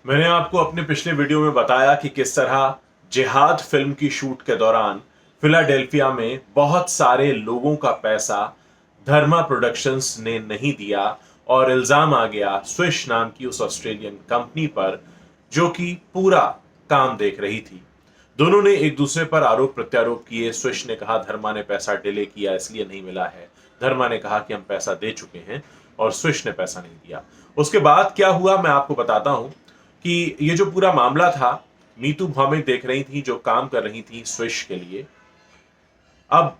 मैंने आपको अपने पिछले वीडियो में बताया कि किस तरह जिहाद फिल्म की शूट के दौरान फिलाडेल्फिया में बहुत सारे लोगों का पैसा धर्मा प्रोडक्शंस ने नहीं दिया और इल्जाम आ गया स्विश नाम की उस ऑस्ट्रेलियन कंपनी पर जो कि पूरा काम देख रही थी। दोनों ने एक दूसरे पर आरोप प्रत्यारोप किए। स्विश ने कहा धर्मा ने पैसा डिले किया इसलिए नहीं मिला है। धर्मा ने कहा कि हम पैसा दे चुके हैं और स्विश ने पैसा नहीं दिया। उसके बाद क्या हुआ मैं आपको बताता हूं कि ये जो पूरा मामला था, मीतू भौमिक देख रही थी जो काम कर रही थी स्विश के लिए। अब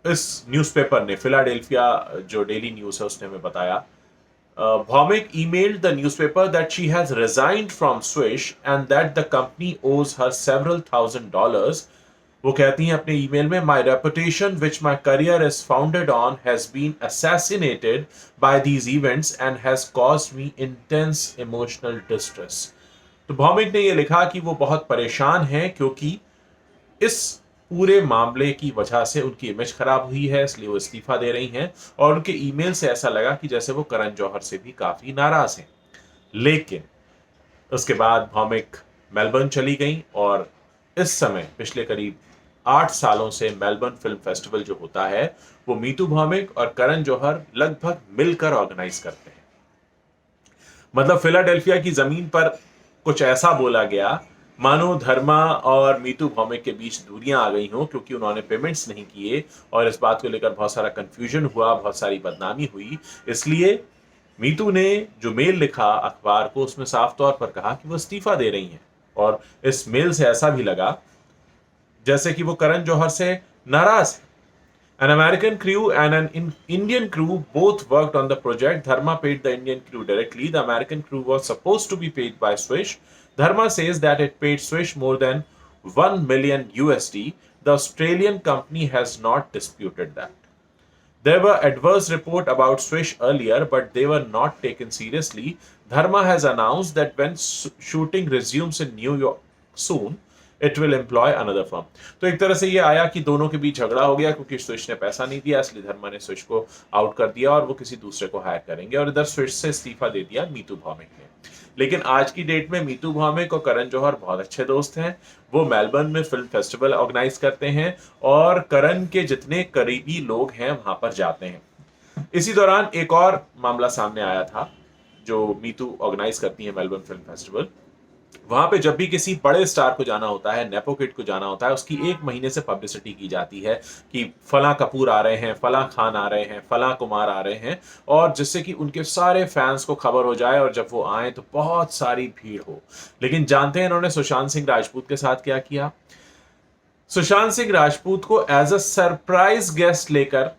इस न्यूज़पेपर ने फिलाडेल्फिया जो डेली न्यूज़ है उसने हमें बताया Bhawmik emailed the newspaper that she has resigned from Swish and that the company owes her several $1,000s. वो कहती हैं अपने ईमेल में My reputation which my career is founded on has been assassinated by these events and has caused me intense emotional distress. तो भौमिक ने ये लिखा कि वो बहुत परेशान हैं क्योंकि इस पूरे मामले की वजह से उनकी इमेज खराब हुई है, इसलिए वो इस्तीफा दे रही हैं और उनके ईमेल से ऐसा लगा कि जैसे वो करण जौहर से भी काफी नाराज हैं। लेकिन उसके बाद भौमिक मेलबर्न चली गई और इस समय पिछले करीब 8 सालों से मेलबर्न फिल्म फेस्टिवल जो होता है वो मीतू भौमिक और करण जौहर लगभग मिलकर ऑर्गेनाइज करते हैं। मतलब फिलाडेल्फिया की जमीन पर कुछ ऐसा बोला गया मानो धर्मा और मीतू भौमिक के बीच दूरियां आ गई हों क्योंकि उन्होंने पेमेंट्स नहीं किए और इस बात को लेकर बहुत सारा कंफ्यूजन हुआ, बहुत सारी बदनामी हुई। इसलिए मीतू ने जो मेल लिखा अखबार को उसमें साफ तौर पर कहा कि वो इस्तीफा दे रही हैं और इस मेल से ऐसा भी लगा जैसे कि वो करण जौहर से नाराज है। An American crew and an Indian crew both worked on the project. Dharma paid the Indian crew directly. The American crew was supposed to be paid by Swish. Dharma says that it paid Swish more than 1 million USD. The Australian company has not disputed that. There were adverse reports about Swish earlier, but they were not taken seriously. Dharma has announced that when shooting resumes in New York soon, it will employ another firm. तो एक तरह से ये आया कि दोनों के बीच झगड़ा हो गया क्योंकि स्विश ने पैसा नहीं दिया, इसलिए धर्मा ने स्विश को आउट कर दिया और वो किसी दूसरे को हायर करेंगे और इधर स्विश से इस्तीफा दे दिया मीतू भौमिक ने। लेकिन आज की डेट में मीतू भौमिक और करण जौहर बहुत अच्छे दोस्त हैं। वो मेलबर्न में फिल्म फेस्टिवल ऑर्गेनाइज करते हैं और करण के जितने करीबी लोग हैं वहां पर जाते हैं। इसी दौरान एक और मामला सामने आया था जो मीतू ऑर्गेनाइज करती है मेलबर्न फिल्म फेस्टिवल। वहां पे जब भी किसी बड़े स्टार को जाना होता है, नेपो किड को जाना होता है, उसकी 1 महीने से पब्लिसिटी की जाती है कि फला कपूर आ रहे हैं, फला खान आ रहे हैं, फला कुमार आ रहे हैं, और जिससे कि उनके सारे फैंस को खबर हो जाए और जब वो आए तो बहुत सारी भीड़ हो। लेकिन जानते हैं इन्होंने सुशांत सिंह राजपूत के साथ क्या किया? सुशांत सिंह राजपूत को एज अ सरप्राइज गेस्ट लेकर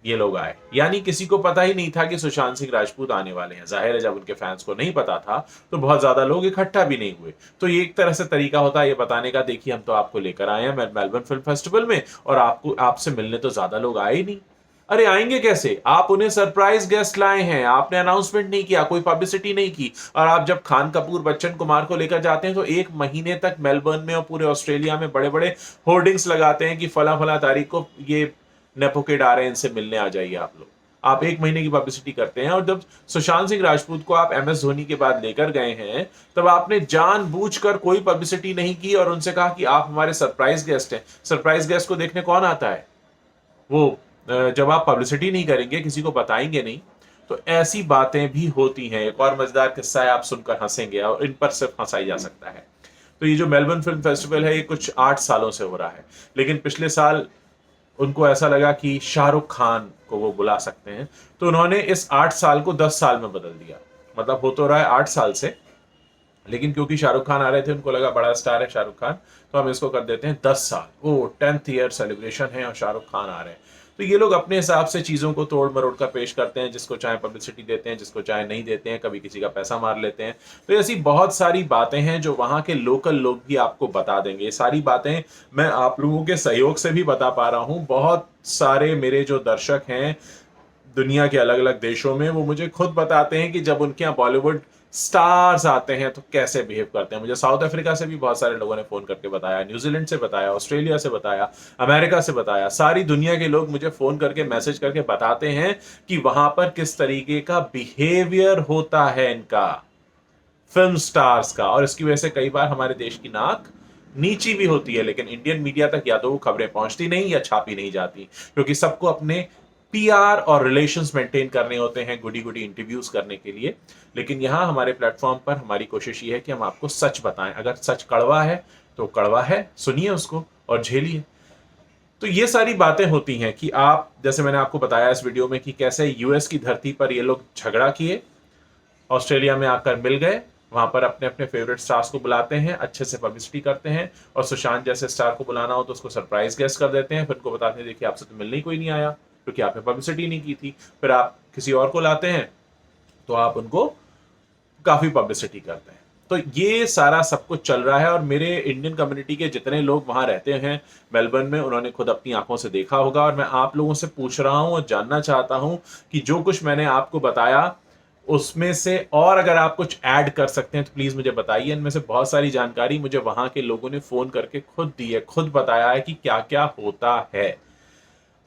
ये लोग आए, यानी किसी को पता ही नहीं था कि सुशांत सिंह राजपूत आने वाले हैं। जाहिर है जब उनके फैंस को नहीं पता था तो बहुत ज्यादा लोग इकट्ठा भी नहीं हुए। तो ये एक तरह से तरीका होता है ये बताने का, देखिए हम तो आपको लेकर आए हैं मेलबर्न फिल्म फेस्टिवल में और आपको आपसे मिलने तो ज्यादा लोग आए ही नहीं। अरे आएंगे कैसे? आप उन्हें सरप्राइज गेस्ट लाए हैं, आपने अनाउंसमेंट नहीं किया, कोई पब्लिसिटी नहीं की। और आप जब खान कपूर बच्चन कुमार को लेकर जाते हैं तो 1 महीने तक मेलबर्न में और पूरे ऑस्ट्रेलिया में बड़े बड़े होर्डिंग्स लगाते हैं कि फला फला तारीख को ये नेपो किड आ रहे हैं, इनसे मिलने आ जाइए आप लोग। आप 1 महीने की पब्लिसिटी करते हैं और जब सुशांत सिंह राजपूत को आप MS धोनी के बाद लेकर गए हैं तब आपने जानबूझकर कोई पब्लिसिटी नहीं की और उनसे कहा कि आप हमारे सरप्राइज गेस्ट हैं। सरप्राइज गेस्ट को देखने कौन आता है? वो जब आप पब्लिसिटी नहीं करेंगे, किसी को बताएंगे नहीं, तो ऐसी बातें भी होती हैं। एक और मजेदार किस्सा है, आप सुनकर हंसेंगे और इन पर सिर्फ हंसाई जा सकता है। तो ये जो मेलबर्न फिल्म फेस्टिवल है ये कुछ 8 सालों से हो रहा है, लेकिन पिछले साल उनको ऐसा लगा कि शाहरुख खान को वो बुला सकते हैं तो उन्होंने इस 8 साल को 10 साल में बदल दिया। मतलब हो तो रहा है 8 साल से, लेकिन क्योंकि शाहरुख खान आ रहे थे उनको लगा बड़ा स्टार है शाहरुख खान, तो हम इसको कर देते हैं 10 साल। वो 10th ईयर सेलिब्रेशन है और शाहरुख खान आ रहे हैं। तो ये लोग अपने हिसाब से चीज़ों को तोड़ मरोड़ कर पेश करते हैं, जिसको चाहे पब्लिसिटी देते हैं, जिसको चाहे नहीं देते हैं, कभी किसी का पैसा मार लेते हैं। तो ऐसी बहुत सारी बातें हैं जो वहाँ के लोकल लोग भी आपको बता देंगे। ये सारी बातें मैं आप लोगों के सहयोग से भी बता पा रहा हूँ। बहुत सारे मेरे जो दर्शक हैं दुनिया के अलग अलग देशों में, वो मुझे खुद बताते हैं कि जब उनके यहाँ बॉलीवुड स्टार्स आते हैं तो कैसे बिहेव करते हैं। मुझे साउथ अफ्रीका से भी बहुत सारे लोगों ने फोन करके बताया, न्यूजीलैंड से बताया, ऑस्ट्रेलिया से बताया, अमेरिका से बताया। सारी दुनिया के लोग मुझे फोन करके मैसेज करके बताते हैं कि वहां पर किस तरीके का बिहेवियर होता है इनका। फिल्म स्टार्स का, और इसकी वजह से कई बार हमारे देश की नाक नीची भी होती है, लेकिन इंडियन मीडिया तक या तो वो खबरें पहुंचती नहीं या छापी नहीं जाती, क्योंकि सबको अपने पीआर और रिलेशंस मेंटेन करने होते हैं गुडी गुडी इंटरव्यूज करने के लिए। लेकिन यहां हमारे प्लेटफॉर्म पर हमारी कोशिश ये है कि हम आपको सच बताएं। अगर सच कड़वा है तो कड़वा है, सुनिए उसको और झेलिए। तो ये सारी बातें होती हैं कि आप, जैसे मैंने आपको बताया इस वीडियो में कि कैसे यूएस की धरती पर ये लोग झगड़ा किए, ऑस्ट्रेलिया में आकर मिल गए, वहां पर अपने अपने फेवरेट स्टार्स को बुलाते हैं, अच्छे से पब्लिसिटी करते हैं, और सुशांत जैसे स्टार को बुलाना हो तो उसको सरप्राइज गेस्ट कर देते हैं, फिर उनको बताते हैं देखिए आपसे तो मिलने ही कोई नहीं आया क्योंकि आपने पब्लिसिटी नहीं की थी। फिर आप किसी और को लाते हैं तो आप उनको काफी पब्लिसिटी करते हैं। तो ये सारा सब कुछ चल रहा है, और मेरे इंडियन कम्युनिटी के जितने लोग वहां रहते हैं मेलबर्न में, उन्होंने खुद अपनी आंखों से देखा होगा। और मैं आप लोगों से पूछ रहा हूं और जानना चाहता हूं कि जो कुछ मैंने आपको बताया उसमें से और अगर आप कुछ ऐड कर सकते हैं तो प्लीज मुझे बताइए। इनमें से बहुत सारी जानकारी मुझे वहां के लोगों ने फोन करके खुद दी है, खुद बताया है कि क्या क्या होता है।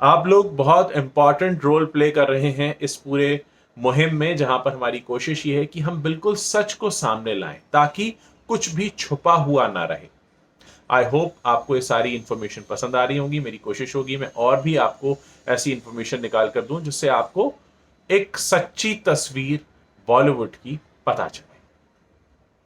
आप लोग बहुत इंपॉर्टेंट रोल प्ले कर रहे हैं इस पूरे मुहिम में, जहां पर हमारी कोशिश ये है कि हम बिल्कुल सच को सामने लाएं ताकि कुछ भी छुपा हुआ ना रहे। आई होप आपको ये सारी इंफॉर्मेशन पसंद आ रही होगी। मेरी कोशिश होगी मैं और भी आपको ऐसी इंफॉर्मेशन निकाल कर दूं जिससे आपको एक सच्ची तस्वीर बॉलीवुड की पता चले।